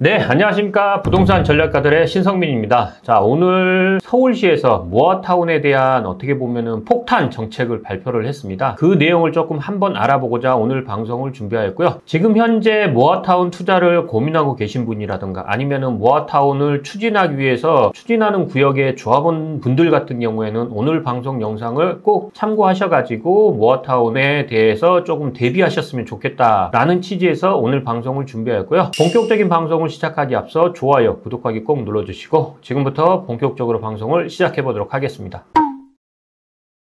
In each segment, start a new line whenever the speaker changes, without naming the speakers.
네, 안녕하십니까. 부동산 전략가들의 신성민입니다. 자, 오늘 서울시에서 모아타운에 대한 어떻게 보면은 폭탄 정책을 발표를 했습니다. 그 내용을 조금 한번 알아보고자 오늘 방송을 준비하였고요. 지금 현재 모아타운 투자를 고민하고 계신 분이라든가 아니면은 모아타운을 추진하기 위해서 추진하는 구역의 조합원 분들 같은 경우에는 오늘 방송 영상을 꼭 참고하셔가지고 모아타운에 대해서 조금 대비하셨으면 좋겠다라는 취지에서 오늘 방송을 준비하였고요. 본격적인 방송을 시작하기 앞서 좋아요, 구독하기 꼭 눌러주시고 지금부터 본격적으로 방송을 시작해 보도록 하겠습니다.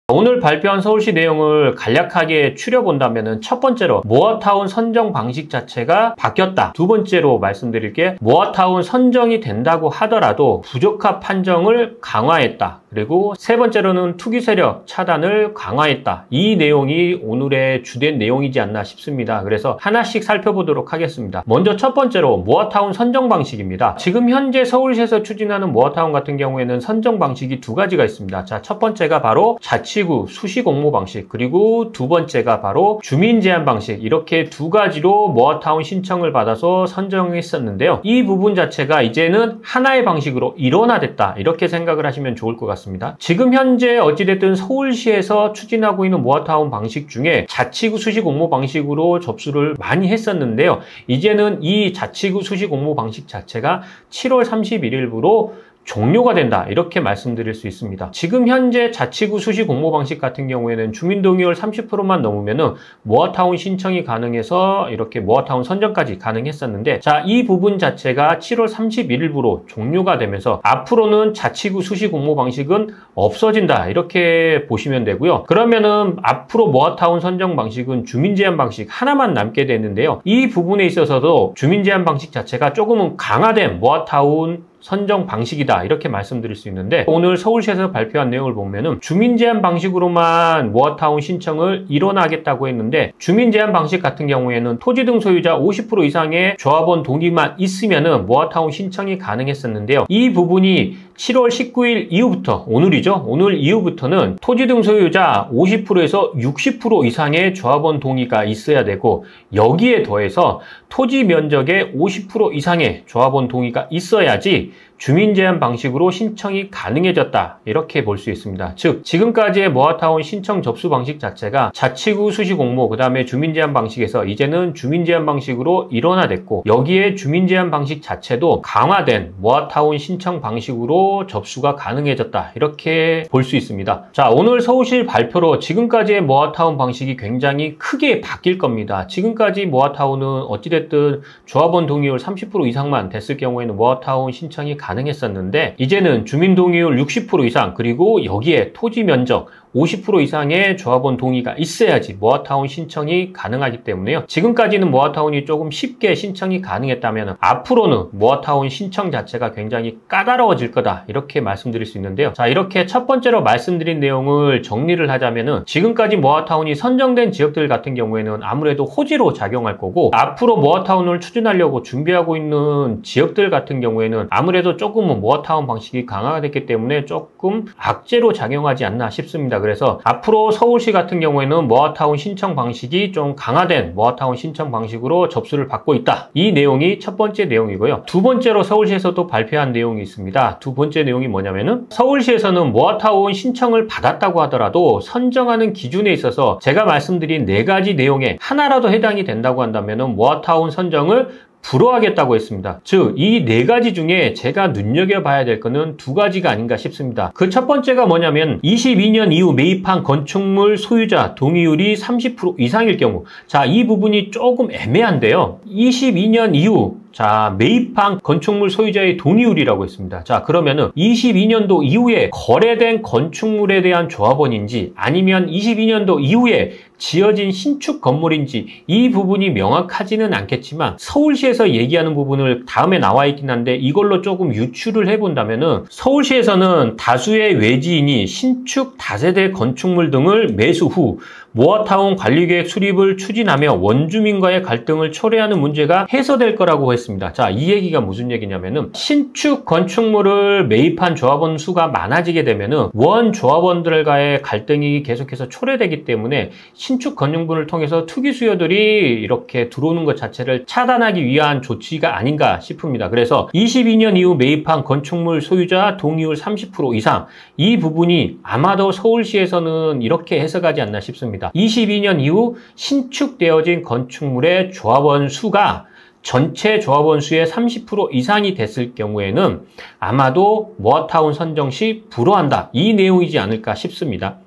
오늘 발표한 서울시 내용을 간략하게 추려본다면 첫 번째로 모아타운 선정 방식 자체가 바뀌었다. 두 번째로 말씀드릴 게 모아타운 선정이 된다고 하더라도 부적합 판정을 강화했다. 그리고 세 번째로는 투기 세력 차단을 강화했다. 이 내용이 오늘의 주된 내용이지 않나 싶습니다. 그래서 하나씩 살펴보도록 하겠습니다. 먼저 첫 번째로 모아타운 선정 방식입니다. 지금 현재 서울시에서 추진하는 모아타운 같은 경우에는 선정 방식이 두 가지가 있습니다. 자, 첫 번째가 바로 자치구 수시공모 방식, 그리고 두 번째가 바로 주민 제한 방식, 이렇게 두 가지로 모아타운 신청을 받아서 선정했었는데요. 이 부분 자체가 이제는 하나의 방식으로 일원화됐다, 이렇게 생각을 하시면 좋을 것 같습니다. 지금 현재 어찌됐든 서울시에서 추진하고 있는 모아타운 방식 중에 자치구 수시공모 방식으로 접수를 많이 했었는데요. 이제는 이 자치구 수시공모 방식 자체가 7월 31일부로 종료가 된다, 이렇게 말씀드릴 수 있습니다. 지금 현재 자치구 수시 공모 방식 같은 경우에는 주민동의율 30%만 넘으면은 모아타운 신청이 가능해서 이렇게 모아타운 선정까지 가능했었는데, 자, 이 부분 자체가 7월 31일부로 종료가 되면서 앞으로는 자치구 수시 공모 방식은 없어진다, 이렇게 보시면 되고요. 그러면은 앞으로 모아타운 선정 방식은 주민 제한 방식 하나만 남게 되는데요. 이 부분에 있어서도 주민 제한 방식 자체가 조금은 강화된 모아타운 선정 방식이다, 이렇게 말씀드릴 수 있는데, 오늘 서울시에서 발표한 내용을 보면은 주민 제한 방식으로만 모아타운 신청을 일원하겠다고 했는데, 주민 제한 방식 같은 경우에는 토지 등 소유자 50% 이상의 조합원 동의만 있으면은 모아타운 신청이 가능했었는데요. 이 부분이 7월 19일 이후부터, 오늘이죠. 오늘 이후부터는 토지 등 소유자 50%에서 60% 이상의 조합원 동의가 있어야 되고, 여기에 더해서 토지 면적의 50% 이상의 조합원 동의가 있어야지 주민 제한 방식으로 신청이 가능해졌다, 이렇게 볼 수 있습니다. 즉, 지금까지의 모아타운 신청 접수 방식 자체가 자치구 수시 공모, 그 다음에 주민 제한 방식에서 이제는 주민 제한 방식으로 일원화됐고, 여기에 주민 제한 방식 자체도 강화된 모아타운 신청 방식으로 접수가 가능해졌다, 이렇게 볼 수 있습니다. 자, 오늘 서울시 발표로 지금까지의 모아타운 방식이 굉장히 크게 바뀔 겁니다. 지금까지 모아타운은 어찌됐든 조합원 동의율 30% 이상만 됐을 경우에는 모아타운 신청이 가능했었는데, 이제는 주민 동의율 60% 이상, 그리고 여기에 토지 면적 50% 이상의 조합원 동의가 있어야지 모아타운 신청이 가능하기 때문에요. 지금까지는 모아타운이 조금 쉽게 신청이 가능했다면 앞으로는 모아타운 신청 자체가 굉장히 까다로워질 거다, 이렇게 말씀드릴 수 있는데요. 자, 이렇게 첫 번째로 말씀드린 내용을 정리를 하자면은, 지금까지 모아타운이 선정된 지역들 같은 경우에는 아무래도 호지로 작용할 거고, 앞으로 모아타운을 추진하려고 준비하고 있는 지역들 같은 경우에는 아무래도 조금은 모아타운 방식이 강화가 됐기 때문에 조금 악재로 작용하지 않나 싶습니다. 그래서 앞으로 서울시 같은 경우에는 모아타운 신청 방식이 좀 강화된 모아타운 신청 방식으로 접수를 받고 있다, 이 내용이 첫 번째 내용이고요. 두 번째로 서울시에서 또 발표한 내용이 있습니다. 두 번째 내용이 뭐냐면은, 서울시에서는 모아타운 신청을 받았다고 하더라도 선정하는 기준에 있어서 제가 말씀드린 네 가지 내용에 하나라도 해당이 된다고 한다면은 모아타운 선정을 불허하겠다고 했습니다. 즉, 이 네 가지 중에 제가 눈여겨봐야 될 거는 두 가지가 아닌가 싶습니다. 그 첫 번째가 뭐냐면, 22년 이후 매입한 건축물 소유자 동의율이 30% 이상일 경우. 자, 이 부분이 조금 애매한데요. 22년 이후, 자, 매입한 건축물 소유자의 동의율이라고 했습니다. 자, 그러면은 22년도 이후에 거래된 건축물에 대한 조합원인지 아니면 22년도 이후에 지어진 신축 건물인지 이 부분이 명확하지는 않겠지만, 서울시에서 얘기하는 부분을 다음에 나와 있긴 한데 이걸로 조금 유추를 해본다면은, 서울시에서는 다수의 외지인이 신축 다세대 건축물 등을 매수 후 모아타운 관리계획 수립을 추진하며 원주민과의 갈등을 초래하는 문제가 해소될 거라고 했습니다. 자, 이 얘기가 무슨 얘기냐면은, 신축 건축물을 매입한 조합원 수가 많아지게 되면은 원 조합원들과의 갈등이 계속해서 초래되기 때문에 신축 건축물을 통해서 투기 수요들이 이렇게 들어오는 것 자체를 차단하기 위한 조치가 아닌가 싶습니다. 그래서 22년 이후 매입한 건축물 소유자 동의율 30% 이상, 이 부분이 아마도 서울시에서는 이렇게 해석하지 않나 싶습니다. 22년 이후 신축되어진 건축물의 조합원 수가 전체 조합원 수의 30% 이상이 됐을 경우에는 아마도 모아타운 선정 시 불허한다, 이 내용이지 않을까 싶습니다.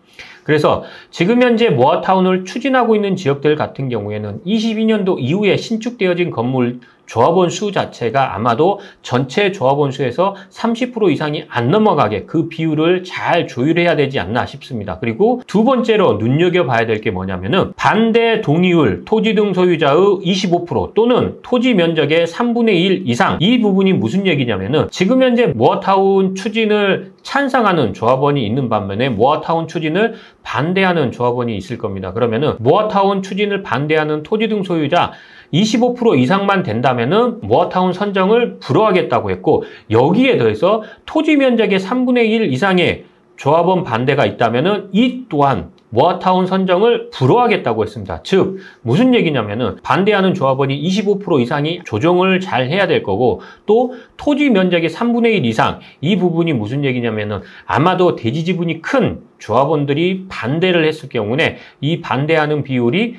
그래서 지금 현재 모아타운을 추진하고 있는 지역들 같은 경우에는 22년도 이후에 신축되어진 건물 조합원 수 자체가 아마도 전체 조합원 수에서 30% 이상이 안 넘어가게 그 비율을 잘 조율해야 되지 않나 싶습니다. 그리고 두 번째로 눈여겨봐야 될 게 뭐냐면은 반대 동의율 토지 등 소유자의 25% 또는 토지 면적의 3분의 1 이상, 이 부분이 무슨 얘기냐면은 지금 현재 모아타운 추진을 찬성하는 조합원이 있는 반면에 모아타운 추진을 반대하는 조합원이 있을 겁니다. 그러면은 모아타운 추진을 반대하는 토지 등 소유자 25% 이상만 된다면은 모아타운 선정을 불허하겠다고 했고, 여기에 더해서 토지 면적의 3분의 1 이상의 조합원 반대가 있다면은 이 또한 모아타운 선정을 불허하겠다고 했습니다. 즉 무슨 얘기냐면은 반대하는 조합원이 25% 이상이 조정을 잘 해야 될 거고, 또 토지 면적의 3분의 1 이상, 이 부분이 무슨 얘기냐면은 아마도 대지 지분이 큰 조합원들이 반대를 했을 경우에 이 반대하는 비율이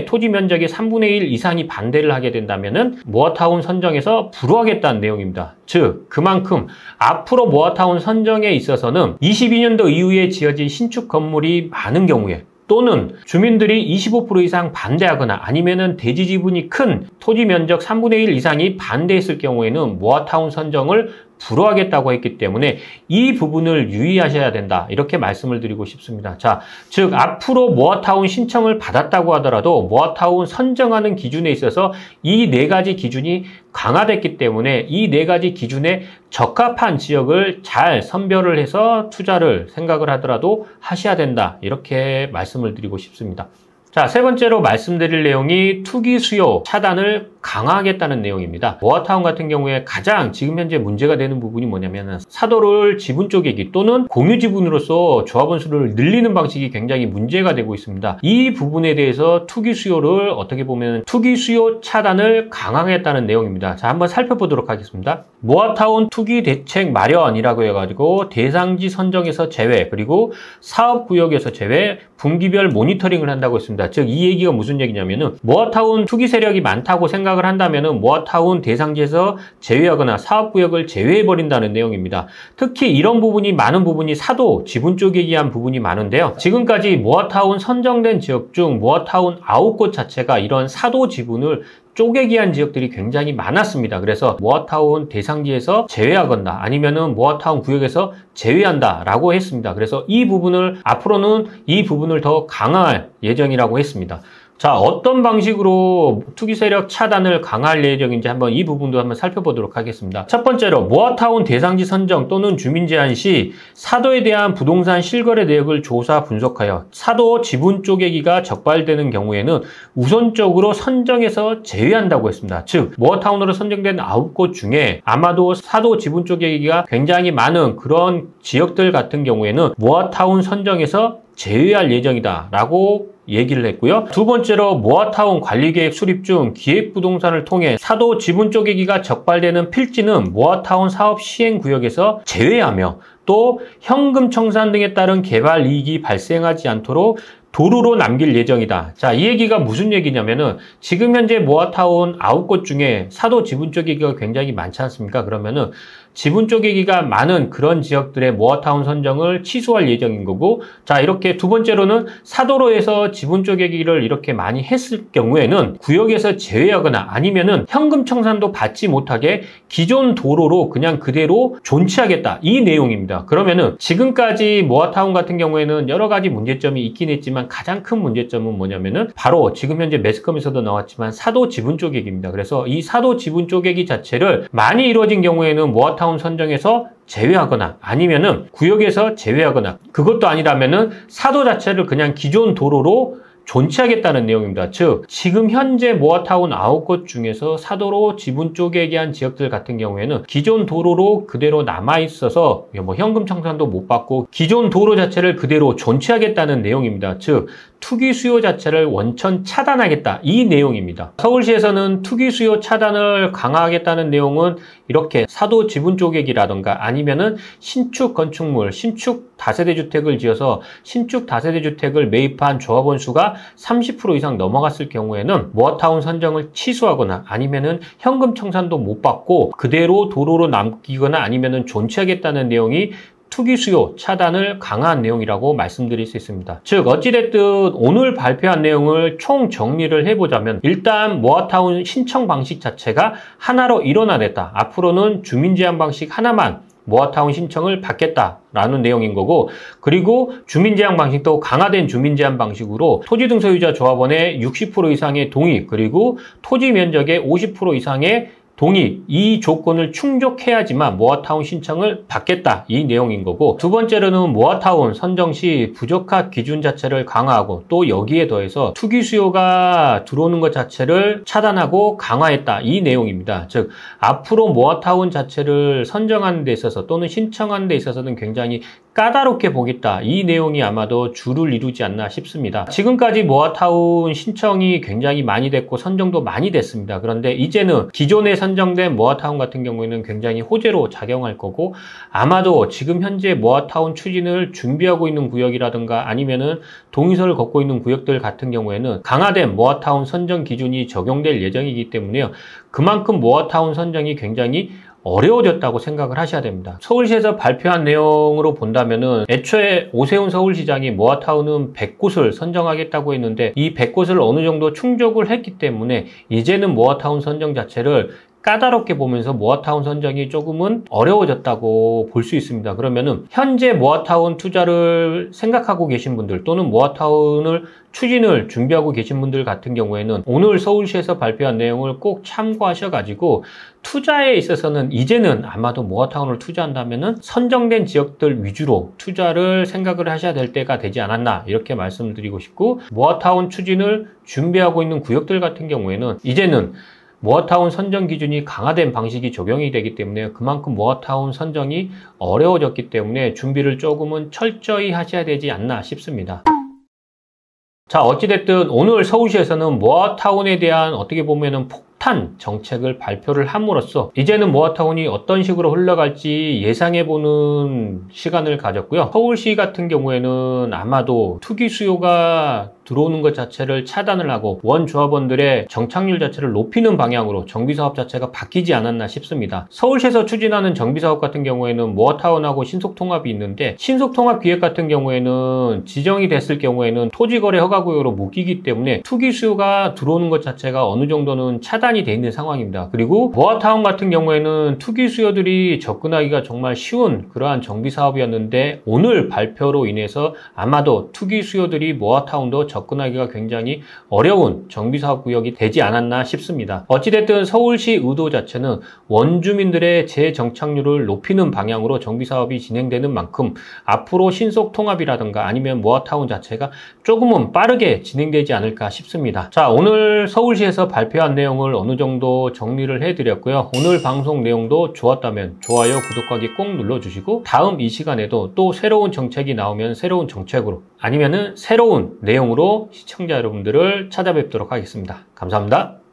토지 면적의 3분의 1 이상이 반대를 하게 된다면은 모아타운 선정에서 불허하겠다는 내용입니다. 즉 그만큼 앞으로 모아타운 선정에 있어서는 22년도 이후에 지어진 신축 건물이 많은 경우에, 또는 주민들이 25% 이상 반대하거나 아니면은 대지 지분이 큰 토지 면적 3분의 1 이상이 반대했을 경우에는 모아타운 선정을 불허하겠다고 했기 때문에 이 부분을 유의하셔야 된다, 이렇게 말씀을 드리고 싶습니다. 자, 즉 앞으로 모아타운 신청을 받았다고 하더라도 모아타운 선정하는 기준에 있어서 이 네 가지 기준이 강화됐기 때문에 이 네 가지 기준에 적합한 지역을 잘 선별을 해서 투자를 생각을 하더라도 하셔야 된다, 이렇게 말씀을 드리고 싶습니다. 자, 세 번째로 말씀드릴 내용이 투기 수요 차단을 강화하겠다는 내용입니다. 모아타운 같은 경우에 가장 지금 현재 문제가 되는 부분이 뭐냐면 사도를 지분 쪼개기 또는 공유 지분으로서 조합원 수를 늘리는 방식이 굉장히 문제가 되고 있습니다. 이 부분에 대해서 투기 수요를 어떻게 보면 투기 수요 차단을 강화하겠다는 내용입니다. 자, 한번 살펴보도록 하겠습니다. 모아타운 투기 대책 마련이라고 해가지고 대상지 선정에서 제외, 그리고 사업구역에서 제외, 분기별 모니터링을 한다고 했습니다. 즉 이 얘기가 무슨 얘기냐면은 모아타운 투기 세력이 많다고 생각을 한다면은 모아타운 대상지에서 제외하거나 사업구역을 제외해버린다는 내용입니다. 특히 이런 부분이 많은 부분이 사도 지분 쪼개기 한 부분이 많은데요. 지금까지 모아타운 선정된 지역 중 모아타운 9곳 자체가 이런 사도 지분을 쪼개기 한 지역들이 굉장히 많았습니다. 그래서 모아타운 대상지에서 제외하거나 아니면은 모아타운 구역에서 제외한다 라고 했습니다. 그래서 이 부분을 앞으로는 이 부분을 더 강화할 예정이라고 했습니다. 자, 어떤 방식으로 투기 세력 차단을 강화할 예정인지 한번 이 부분도 한번 살펴보도록 하겠습니다. 첫 번째로 모아타운 대상지 선정 또는 주민 제한 시 사도에 대한 부동산 실거래 내역을 조사 분석하여 사도 지분 쪼개기가 적발되는 경우에는 우선적으로 선정해서 제외한다고 했습니다. 즉 모아타운으로 선정된 9곳 중에 아마도 사도 지분 쪼개기가 굉장히 많은 그런 지역들 같은 경우에는 모아타운 선정에서 제외할 예정이다 라고 얘기를 했고요. 두 번째로 모아타운 관리계획 수립 중 기획부동산을 통해 사도 지분 쪼개기가 적발되는 필지는 모아타운 사업 시행구역에서 제외하며 또 현금 청산 등에 따른 개발 이익이 발생하지 않도록 도루로 남길 예정이다. 자, 이 얘기가 무슨 얘기냐면은 지금 현재 모아타운 9곳 중에 사도 지분 쪼개기가 굉장히 많지 않습니까? 그러면은 지분 쪼개기가 많은 그런 지역들의 모아타운 선정을 취소할 예정인 거고, 자, 이렇게 두 번째로는 사도로 해서 지분 쪼개기를 이렇게 많이 했을 경우에는 구역에서 제외하거나 아니면은 현금 청산도 받지 못하게 기존 도로로 그냥 그대로 존치하겠다, 이 내용입니다. 그러면은 지금까지 모아타운 같은 경우에는 여러 가지 문제점이 있긴 했지만 가장 큰 문제점은 뭐냐면은 바로 지금 현재 매스컴에서도 나왔지만 사도 지분 쪼개기입니다. 그래서 이 사도 지분 쪼개기 자체를 많이 이루어진 경우에는 모아타운 선정에서 제외하거나 아니면은 구역에서 제외하거나, 그것도 아니라면은 사도 자체를 그냥 기존 도로로 존치하겠다는 내용입니다. 즉 지금 현재 모아타운 9곳 중에서 사도로 지분 쪼개기 한 지역들 같은 경우에는 기존 도로로 그대로 남아있어서 뭐 현금 청산도 못 받고 기존 도로 자체를 그대로 존치하겠다는 내용입니다. 즉 투기 수요 자체를 원천 차단하겠다, 이 내용입니다. 서울시에서는 투기 수요 차단을 강화하겠다는 내용은 이렇게 사도 지분 쪼개기라던가 아니면은 신축 건축물, 신축 다세대 주택을 지어서 신축 다세대 주택을 매입한 조합원 수가 30% 이상 넘어갔을 경우에는 모아타운 선정을 취소하거나 아니면은 현금 청산도 못 받고 그대로 도로로 남기거나 아니면은 존치하겠다는 내용이 투기 수요 차단을 강화한 내용이라고 말씀드릴 수 있습니다. 즉 어찌됐든 오늘 발표한 내용을 총 정리를 해보자면, 일단 모아타운 신청 방식 자체가 하나로 일원화됐다. 앞으로는 주민제한 방식 하나만 모아타운 신청을 받겠다라는 내용인 거고, 그리고 주민제한 방식도 강화된 주민제한 방식으로 토지등 소유자 조합원의 60% 이상의 동의, 그리고 토지 면적의 50% 이상의 동의, 이 조건을 충족해야지만 모아타운 신청을 받겠다, 이 내용인 거고, 두 번째로는 모아타운 선정 시 부적합 기준 자체를 강화하고 또 여기에 더해서 투기 수요가 들어오는 것 자체를 차단하고 강화했다, 이 내용입니다. 즉 앞으로 모아타운 자체를 선정하는 데 있어서 또는 신청하는 데 있어서는 굉장히 까다롭게 보겠다, 이 내용이 아마도 주를 이루지 않나 싶습니다. 지금까지 모아타운 신청이 굉장히 많이 됐고 선정도 많이 됐습니다. 그런데 이제는 기존에 선정된 모아타운 같은 경우에는 굉장히 호재로 작용할 거고, 아마도 지금 현재 모아타운 추진을 준비하고 있는 구역이라든가 아니면은 동의서를 걷고 있는 구역들 같은 경우에는 강화된 모아타운 선정 기준이 적용될 예정이기 때문에요. 그만큼 모아타운 선정이 굉장히 어려워졌다고 생각을 하셔야 됩니다. 서울시에서 발표한 내용으로 본다면은 애초에 오세훈 서울시장이 모아타운은 100곳을 선정하겠다고 했는데 이 100곳을 어느 정도 충족을 했기 때문에 이제는 모아타운 선정 자체를 까다롭게 보면서 모아타운 선정이 조금은 어려워졌다고 볼 수 있습니다. 그러면은 현재 모아타운 투자를 생각하고 계신 분들 또는 모아타운을 추진을 준비하고 계신 분들 같은 경우에는 오늘 서울시에서 발표한 내용을 꼭 참고하셔가지고 투자에 있어서는 이제는 아마도 모아타운을 투자한다면은 선정된 지역들 위주로 투자를 생각을 하셔야 될 때가 되지 않았나, 이렇게 말씀드리고 싶고, 모아타운 추진을 준비하고 있는 구역들 같은 경우에는 이제는 모아타운 선정 기준이 강화된 방식이 적용이 되기 때문에 그만큼 모아타운 선정이 어려워졌기 때문에 준비를 조금은 철저히 하셔야 되지 않나 싶습니다. 자, 어찌됐든 오늘 서울시에서는 모아타운에 대한 어떻게 보면은 폭탄 정책을 발표를 함으로써 이제는 모아타운이 어떤 식으로 흘러갈지 예상해보는 시간을 가졌고요. 서울시 같은 경우에는 아마도 투기 수요가 들어오는 것 자체를 차단을 하고 원조합원들의 정착률 자체를 높이는 방향으로 정비사업 자체가 바뀌지 않았나 싶습니다. 서울시에서 추진하는 정비사업 같은 경우에는 모아타운하고 신속통합이 있는데, 신속통합기획 같은 경우에는 지정이 됐을 경우에는 토지거래 허가구역으로 묶이기 때문에 투기 수요가 들어오는 것 자체가 어느 정도는 차단이 돼 있는 상황입니다. 그리고 모아타운 같은 경우에는 투기 수요들이 접근하기가 정말 쉬운 그러한 정비사업이었는데 오늘 발표로 인해서 아마도 투기 수요들이 모아타운도 접근하기가 굉장히 어려운 정비사업구역이 되지 않았나 싶습니다. 어찌됐든 서울시 의도 자체는 원주민들의 재정착률을 높이는 방향으로 정비사업이 진행되는 만큼 앞으로 신속통합이라든가 아니면 모아타운 자체가 조금은 빠르게 진행되지 않을까 싶습니다. 자, 오늘 서울시에서 발표한 내용을 어느 정도 정리를 해드렸고요. 오늘 방송 내용도 좋았다면 좋아요, 구독하기 꼭 눌러주시고 다음 이 시간에도 또 새로운 정책이 나오면 새로운 정책으로 아니면은 새로운 내용으로 시청자 여러분들을 찾아뵙도록 하겠습니다. 감사합니다.